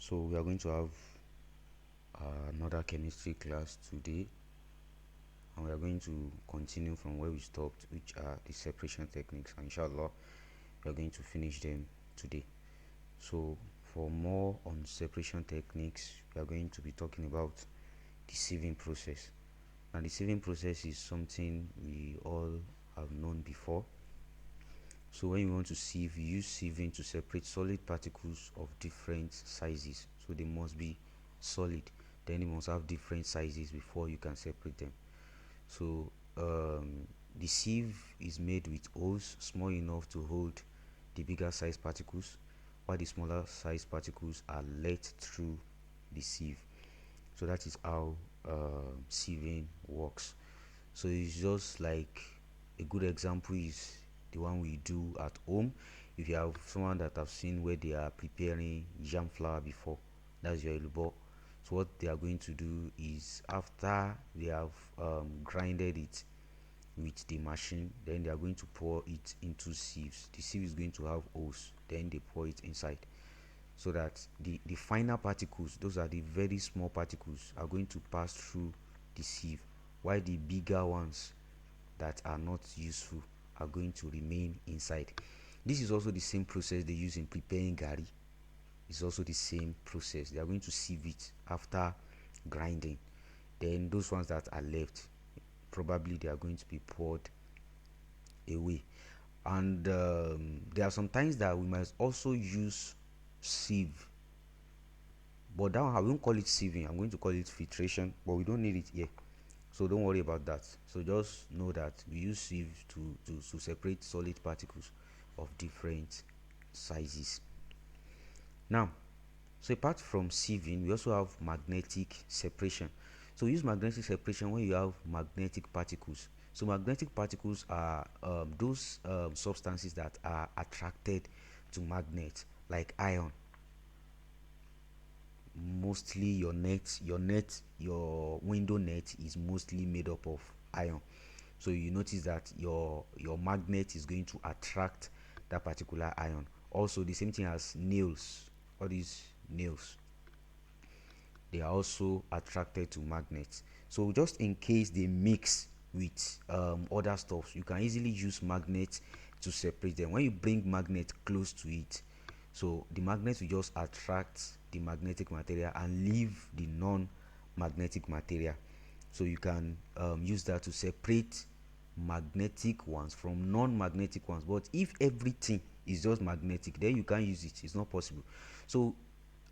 So we are going to have another chemistry class today, and we are going to continue from where we stopped, which are the separation techniques, and inshallah we are going to finish them today. So for more on separation techniques, we are going to be talking about the sieving process. Now the sieving process is something we all have known before. So when you want to sieve, you use sieving to separate solid particles of different sizes. So they must be solid, then they must have different sizes before you can separate them. So the sieve is made with holes small enough to hold the bigger size particles, while the smaller size particles are let through the sieve. So that is how sieving works. So it's just like, a good example is the one we do at home. If you have someone that have seen where they are preparing jam flour before, that's your elubo. So what they are going to do is, after they have grinded it with the machine, then they are going to pour it into sieves. The sieve is going to have holes, then they pour it inside, so that the finer particles, those are the very small particles, are going to pass through the sieve, while the bigger ones that are not useful are going to remain inside. This is also the same process they use in preparing gari. It's also the same process. They are going to sieve it after grinding, then those ones that are left, probably they are going to be poured away. And there are some times that we must also use sieve, but that one I won't call it sieving, I'm going to call it filtration, but we don't need it here, so don't worry about that. So just know that we use sieve to separate solid particles of different sizes. Now, so apart from sieving, we also have magnetic separation. So we use magnetic separation when you have magnetic particles. So magnetic particles are those substances that are attracted to magnets, like iron. Mostly your window net is mostly made up of iron. So you notice that your magnet is going to attract that particular iron. Also the same thing as nails. All these nails, they are also attracted to magnets. So just in case they mix with other stuff, you can easily use magnets to separate them. When you bring magnet close to it, so the magnet will just attract the magnetic material and leave the non-magnetic material. So you can use that to separate magnetic ones from non-magnetic ones. But if everything is just magnetic, then you can't use it. It's not possible. So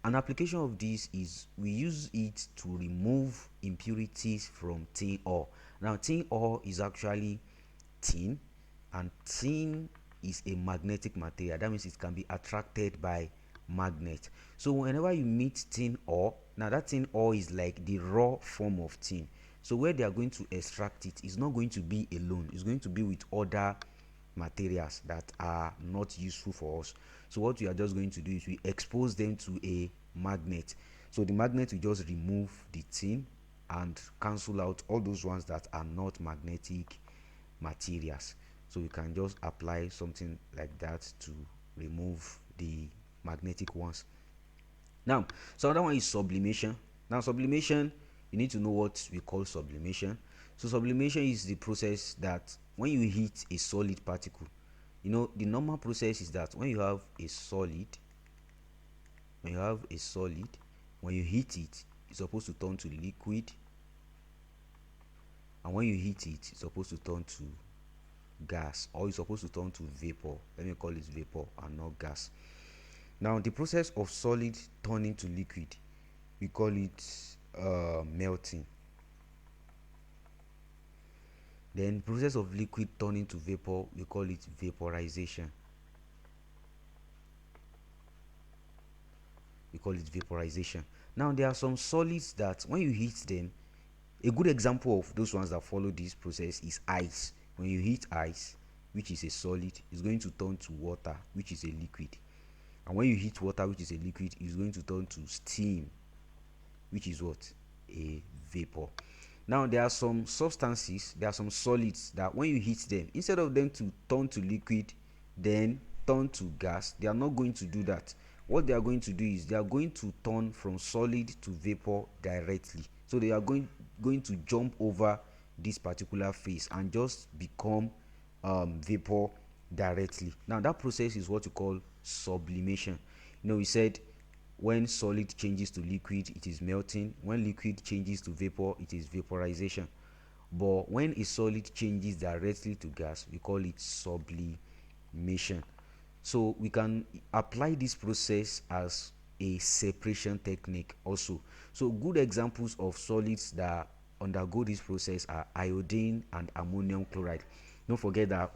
an application of this is, we use it to remove impurities from tin ore. Now tin ore is actually tin, and tin is a magnetic material. That means it can be attracted by magnet. So whenever you meet tin ore, now that tin ore is like the raw form of tin. So where they are going to extract it is not going to be alone, it's going to be with other materials that are not useful for us. So what we are just going to do is we expose them to a magnet. So the magnet will just remove the tin and cancel out all those ones that are not magnetic materials. So we can just apply something like that to remove the magnetic ones. Now, so another one is sublimation. Now sublimation, you need to know what we call sublimation. So sublimation is the process that when you heat a solid particle, you know, the normal process is that when you have a solid, when you heat it, it's supposed to turn to liquid, and when you heat it, it's supposed to turn to gas, or it's supposed to turn to vapor. Let me call it vapor and not gas. Now the process of solid turning to liquid, we call it melting. Then process of liquid turning to vapor, we call it vaporization. Now there are some solids that when you heat them, a good example of those ones that follow this process is ice. When you heat ice, which is a solid, it's going to turn to water, which is a liquid. And when you heat water, which is a liquid, it's going to turn to steam, which is what? A vapor. Now there are some substances, there are some solids that when you heat them, instead of them to turn to liquid then turn to gas, they are not going to do that. what they are going to do is they are going to turn from solid to vapor directly. So they are going to jump over this particular phase and just become vapor directly. Now that process is what you call sublimation. We said when solid changes to liquid, it is melting. When liquid changes to vapor, it is vaporization. But when a solid changes directly to gas, we call it sublimation. So we can apply this process as a separation technique also. So good examples of solids that undergo this process are iodine and ammonium chloride. Don't forget that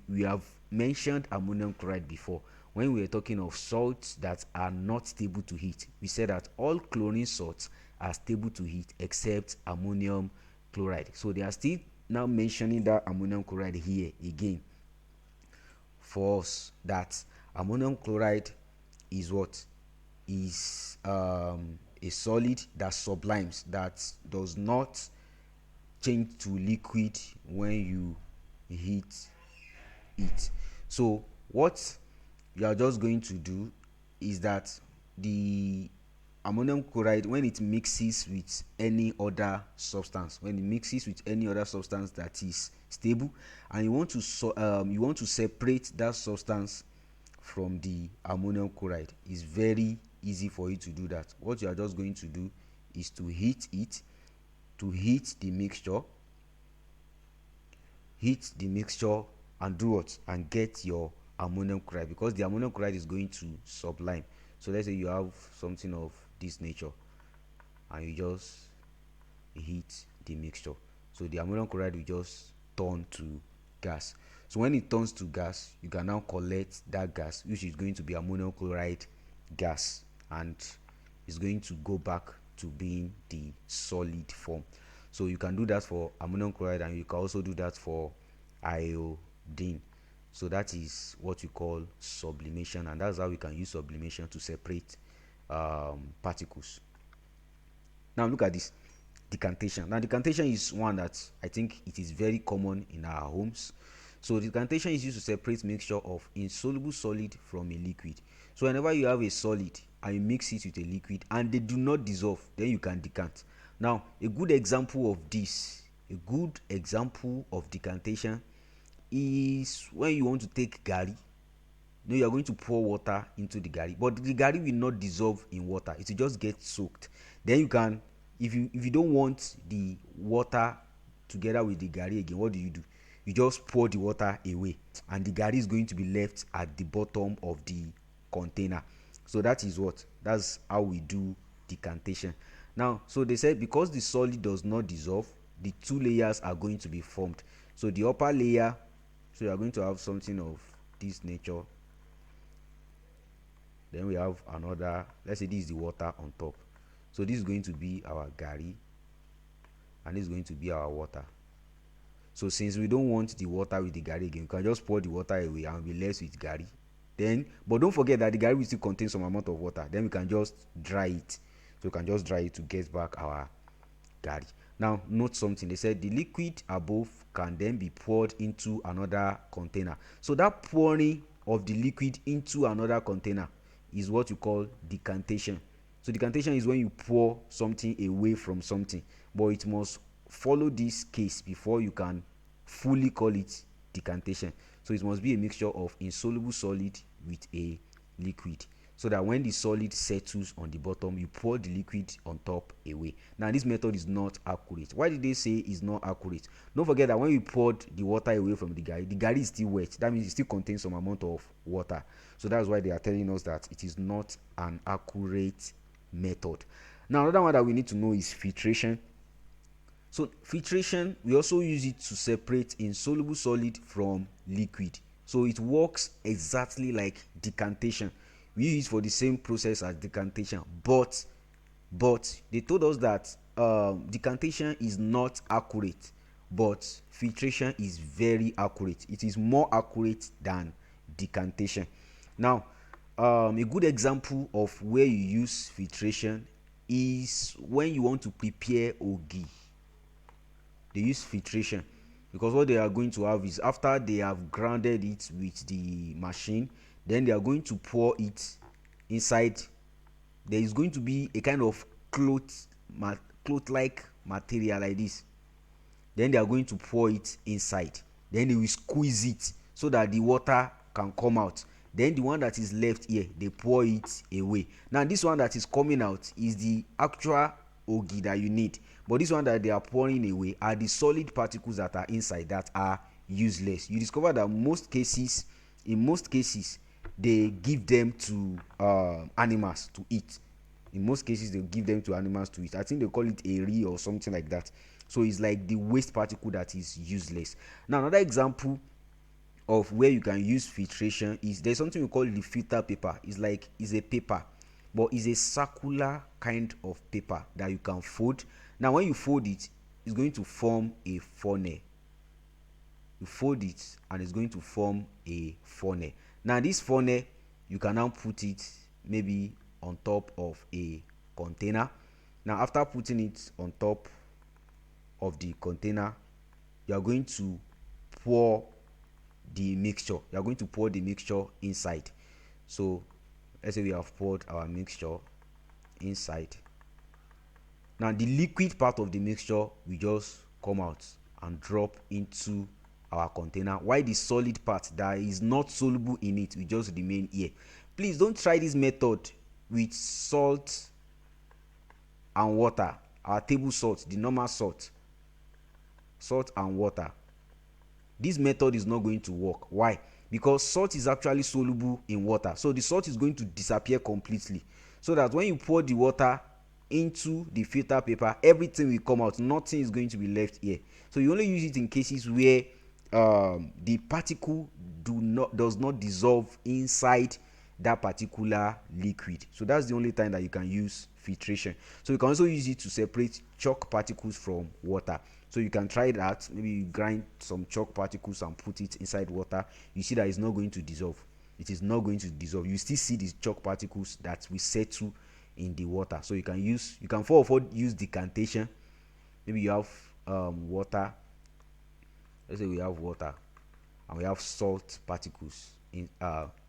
we have mentioned ammonium chloride before when we were talking of salts that are not stable to heat. We said that all chlorine salts are stable to heat except ammonium chloride. So they are still now mentioning that ammonium chloride here again for us, that ammonium chloride is what is a solid that sublimes, that does not change to liquid when you heat it. So what you are just going to do is that the ammonium chloride, when it mixes with any other substance, that is stable, and you want to separate that substance from the ammonium chloride, is very easy for you to do that. What you are just going to do is to heat the mixture and do what, and get your ammonium chloride, because the ammonium chloride is going to sublime. So let's say you have something of this nature and you just heat the mixture, so the ammonium chloride will just turn to gas. So when it turns to gas, you can now collect that gas, which is going to be ammonium chloride gas, and it's going to go back to being the solid form. So you can do that for ammonium chloride, and you can also do that for iodine. So that is what you call sublimation, and that's how we can use sublimation to separate particles. Now look at this, decantation. Now decantation is one that I think it is very common in our homes. So decantation is used to separate mixture of insoluble solid from a liquid. So whenever you have a solid and you mix it with a liquid and they do not dissolve, then you can decant. Now a good example of decantation is when you want to take garri. You are going to pour water into the garri, but the garri will not dissolve in water, it will just get soaked. Then you can, if you don't want the water together with the garri again, what do? You just pour the water away, and the garri is going to be left at the bottom of the container. So that's how we do decantation. Now, so they said because the solid does not dissolve, the two layers are going to be formed. So the upper layer, so you are going to have something of this nature. Then we have another, let's say this is the water on top. So this is going to be our garri, and this is going to be our water. So since we don't want the water with the garri again, we can just pour the water away and be left with garri. Then, but don't forget that the garri will still contain some amount of water. Then we can just dry it. So we can just dry it to get back our garri. Now note something, they said the liquid above can then be poured into another container. So that pouring of the liquid into another container is what you call decantation. So decantation is when you pour something away from something, but it must follow this case before you can fully call it decantation. So it must be a mixture of insoluble solid with a liquid, so that when the solid settles on the bottom, you pour the liquid on top away. Now this method is not accurate. Why did they say it's not accurate? Don't forget that when you poured the water away from the garri is still wet. That means it still contains some amount of water. So that's why they are telling us that it is not an accurate method. Now another one that we need to know is filtration. So filtration, we also use it to separate insoluble solid from liquid. So it works exactly like decantation. We use it for the same process as decantation, but they told us that decantation is not accurate, but filtration is very accurate. It is more accurate than decantation. Now a good example of where you use filtration is when you want to prepare ogi. They use filtration, because what they are going to have is, after they have grounded it with the machine, then they are going to pour it inside, there is going to be a kind of cloth like material like this. Then they are going to pour it inside, then they will squeeze it so that the water can come out. Then the one that is left here, they pour it away. Now this one that is coming out is the actual ogi that you need, but this one that they are pouring away are the solid particles that are inside that are useless. You discover that in most cases they give them to animals to eat. In most cases they give them to animals to eat. I think they call it a or something like that. So it's like the waste particle that is useless. Now another example of where you can use filtration is there's something we call the filter paper. It's a paper, but it's a circular kind of paper that you can fold. Now when you fold it, it's going to form a funnel. You fold it and it's going to form a funnel. Now this funnel, you can now put it maybe on top of a container. Now after putting it on top of the container, you are going to pour the mixture. You are going to pour the mixture inside. So let's say we have poured our mixture inside. Now the liquid part of the mixture will just come out and drop into our container, while the solid part that is not soluble in it will just remain here. Please don't try this method with salt and water. Our table salt, the normal salt and water, this method is not going to work. Why? Because salt is actually soluble in water, so the salt is going to disappear completely, so that when you pour the water into the filter paper, everything will come out, nothing is going to be left here. So you only use it in cases where the particle does not dissolve inside that particular liquid. So that's the only time that you can use filtration. So you can also use it to separate chalk particles from water. So you can try that. Maybe you grind some chalk particles and put it inside water. You see that it's not going to dissolve. It is not going to dissolve. You still see these chalk particles that will settle in the water. So you can use decantation. Maybe you have water. Let's say we have water and we have salt particles in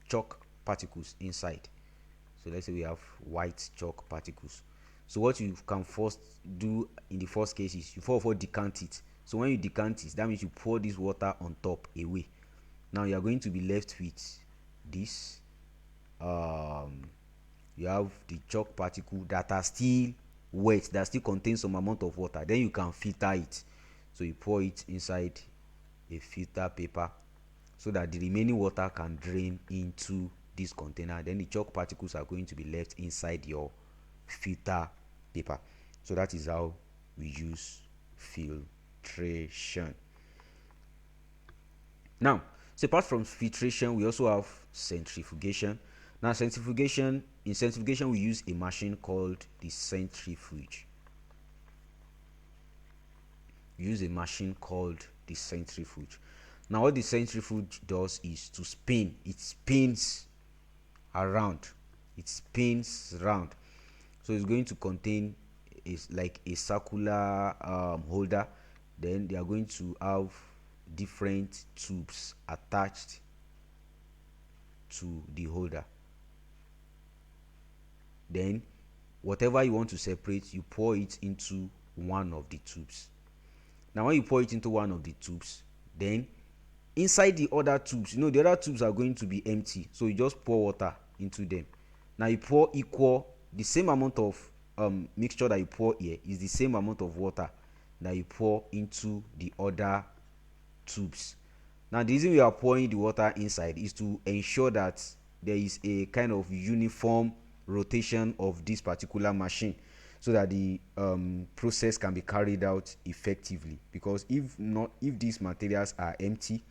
chalk particles inside. So let's say we have white chalk particles. So what you can first do in the first case is you first decant it. So when you decant it, that means you pour this water on top away. Now you are going to be left with this. You have the chalk particle that are still wet, that still contain some amount of water. Then you can filter it. So you pour it inside a filter paper so that the remaining water can drain into this container. Then the chalk particles are going to be left inside your filter paper. So that is how we use filtration. Now, so apart from filtration, we also have centrifugation. Now in centrifugation we use a machine called the centrifuge. We use a machine called the centrifuge. Now what the centrifuge does is to spin. It spins around. So it's going to contain like a circular holder. Then they are going to have different tubes attached to the holder. Then whatever you want to separate, you pour it into one of the tubes. Now when you pour it into one of the tubes, then inside the other tubes, the other tubes are going to be empty, so you just pour water into them. Now you pour the same amount of mixture that you pour here is the same amount of water that you pour into the other tubes. Now the reason we are pouring the water inside is to ensure that there is a kind of uniform rotation of this particular machine, so that the process can be carried out effectively. Because if these materials are empty,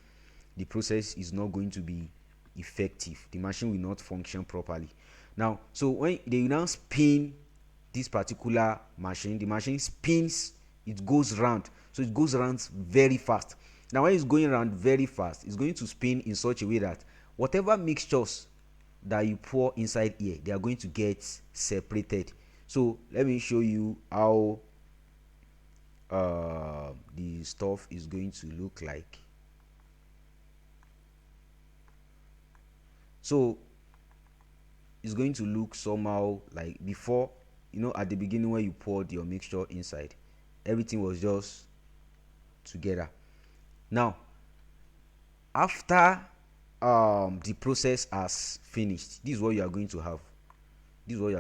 the process is not going to be effective. The machine will not function properly. Now, so when they now spin this particular machine, the machine spins, it goes round. So it goes around very fast. Now when it's going around very fast, it's going to spin in such a way that whatever mixtures that you pour inside here, they are going to get separated. So let me show you how the stuff is going to look like. So is going to look somehow like before. At the beginning when you poured your mixture inside, everything was just together. Now after the process has finished, this is what you are going to have. You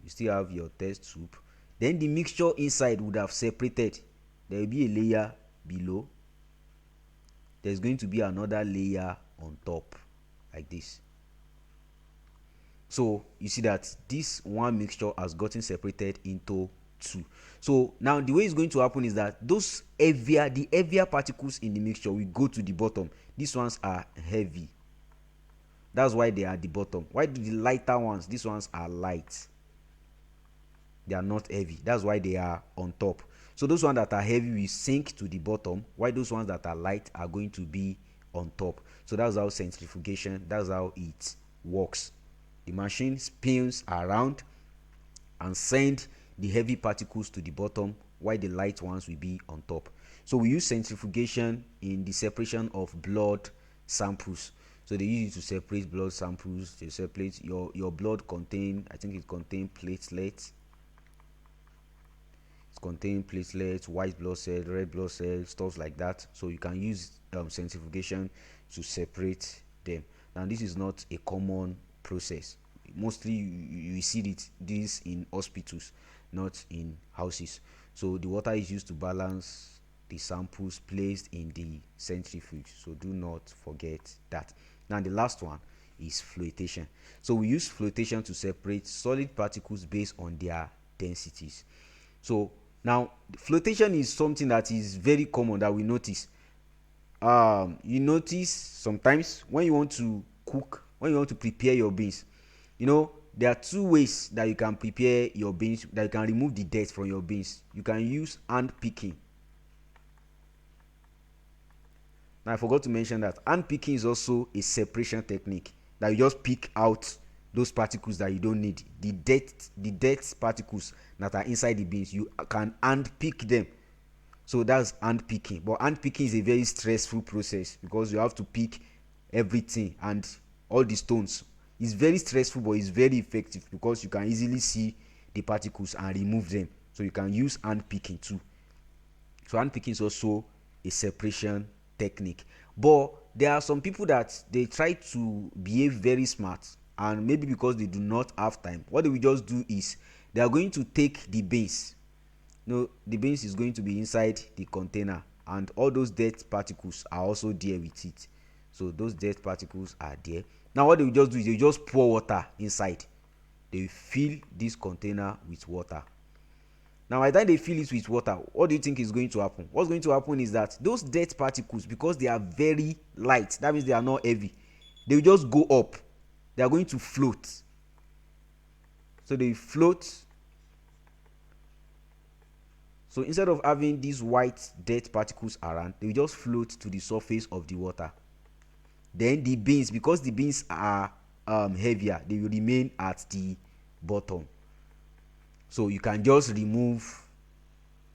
still have your test soup. Then the mixture inside would have separated. There will be a layer below. There's going to be another layer on top, like this. So you see that this one mixture has gotten separated into two. So now the way it's going to happen is that the heavier particles in the mixture will go to the bottom. These ones are heavy. That's why they are at the bottom. Why do the lighter ones, these ones are light? They are not heavy. That's why they are on top. So those ones that are heavy will sink to the bottom, while those ones that are light are going to be on top. So that's how centrifugation, that's how it works. The machine spins around and send the heavy particles to the bottom, while the light ones will be on top. So we use centrifugation in the separation of blood samples. So they use it to separate blood samples. They separate your blood contain, I think it contains platelets. It contains platelets, white blood cells, red blood cells, stuff like that. So you can use centrifugation to separate them. Now this is not a common process. Mostly you see this in hospitals, not in houses. So the water is used to balance the samples placed in the centrifuge. So do not forget that. Now the last one is flotation. So we use flotation to separate solid particles based on their densities. So now flotation is something that is very common that we notice. You notice sometimes when you want to cook, when you want to prepare your beans, there are two ways that you can prepare your beans, that you can remove the dirt from your beans. You can use hand picking. Now I forgot to mention that hand picking is also a separation technique, that you just pick out those particles that you don't need, the dirt particles that are inside the beans. You can hand pick them. So that's hand picking. But hand picking is a very stressful process because you have to pick everything and all the stones. It's very stressful, but it's very effective because you can easily see the particles and remove them. So you can use hand picking too. So hand picking is also a separation technique. But there are some people that they try to behave very smart, and maybe because they do not have time, what they will just do is they are going to take the beans. The beans is going to be inside the container, and all those dirt particles are also there with it. So those dirt particles are there. Now what they will just do is they just pour water inside. They will fill this container with water. Now by the time they fill it with water, what do you think is going to happen? What's going to happen is that those dirt particles, because they are very light, that means they are not heavy, they will just go up. They are going to float. So they float. So instead of having these white dirt particles around, they will just float to the surface of the water. Then the beans, because the beans are heavier, they will remain at the bottom. So you can just remove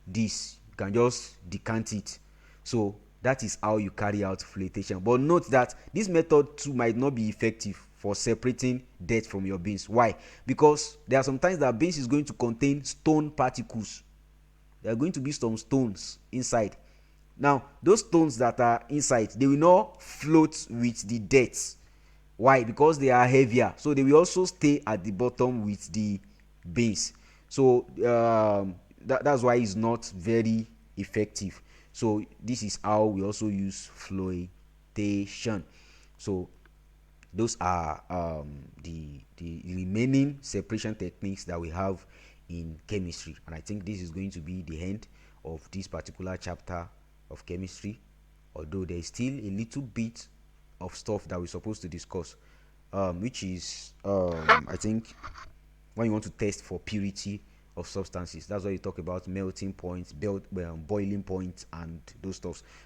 this, you can just decant it. So that is how you carry out flotation. But note that this method too might not be effective for separating dirt from your beans. Why? Because there are sometimes that beans is going to contain stone particles. There are going to be some stones inside. Now those stones that are inside, they will not float with the dirt. Why? Because they are heavier, so they will also stay at the bottom with the beans. So that's why it's not very effective. So this is how we also use flotation. So those are the remaining separation techniques that we have in chemistry, and I think this is going to be the end of this particular chapter of chemistry, although there is still a little bit of stuff that we're supposed to discuss, which is I think when you want to test for purity of substances. That's why you talk about melting points, boiling points, and those stuffs.